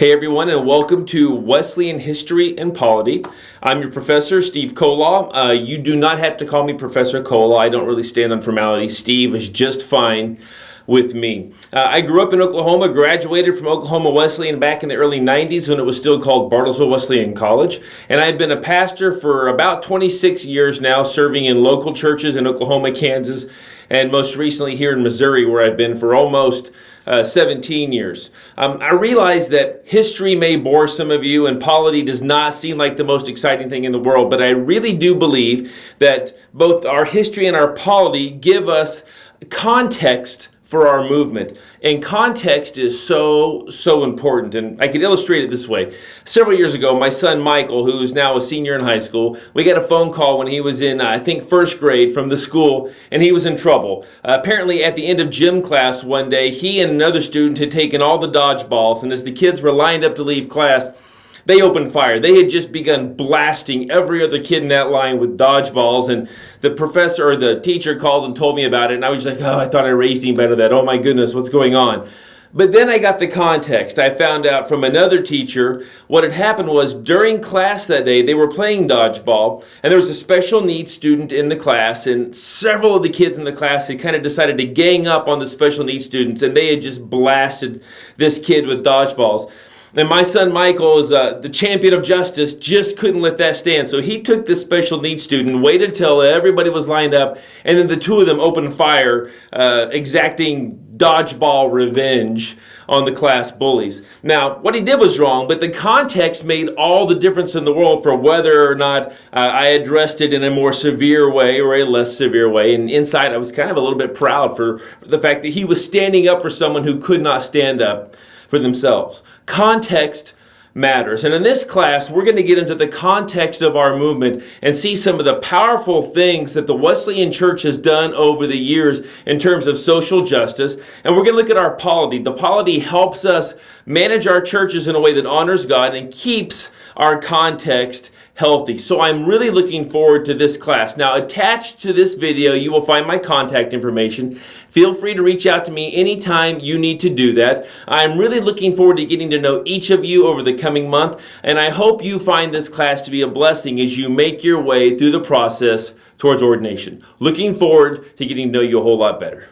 Hey everyone, and welcome to Wesleyan History and Polity. I'm your professor, Steve Kolaw. You do not have to call me Professor Kolaw. I don't really stand on formalities. Steve is just fine with me. I grew up in Oklahoma, graduated from Oklahoma Wesleyan back in the early 90s when it was still called Bartlesville Wesleyan College. And I've been a pastor for about 26 years now, serving in local churches in Oklahoma, Kansas, and most recently here in Missouri, where I've been for almost 17 years. I realize that history may bore some of you and polity does not seem like the most exciting thing in the world, but I really do believe that both our history and our polity give us context for our movement. And context is so important. And I could illustrate it this way. Several years ago, my son Michael, who is now a senior in high school, we got a phone call when he was in, I think, first grade from the school, and he was in trouble. Apparently, at the end of gym class one day, he and another student had taken all the dodgeballs, and as the kids were lined up to leave class, they opened fire. They had just begun blasting every other kid in that line with dodgeballs, and the professor or the teacher called and told me about it, and I was like, oh, I thought I raised him better than that. Oh my goodness, what's going on? But then I got the context. I found out from another teacher what had happened was during class that day, they were playing dodgeball, and there was a special needs student in the class, and several of the kids in the class had kind of decided to gang up on the special needs students, and they had just blasted this kid with dodgeballs. And my son Michael is the champion of justice, just couldn't let that stand. So he took this special needs student, waited till everybody was lined up, and then the two of them opened fire, exacting dodgeball revenge on the class bullies. Now, what he did was wrong, but the context made all the difference in the world for whether or not I addressed it in a more severe way or a less severe way. And inside, I was kind of a little bit proud for the fact that he was standing up for someone who could not stand up for themselves. Context matters. And in this class, we're going to get into the context of our movement and see some of the powerful things that the Wesleyan Church has done over the years in terms of social justice. And we're going to look at our polity. The polity helps us manage our churches in a way that honors God and keeps our context healthy. So I'm really looking forward to this class. Now, attached to this video, you will find my contact information. Feel free to reach out to me anytime you need to do that. I'm really looking forward to getting to know each of you over the coming month, and I hope you find this class to be a blessing as you make your way through the process towards ordination. Looking forward to getting to know you a whole lot better.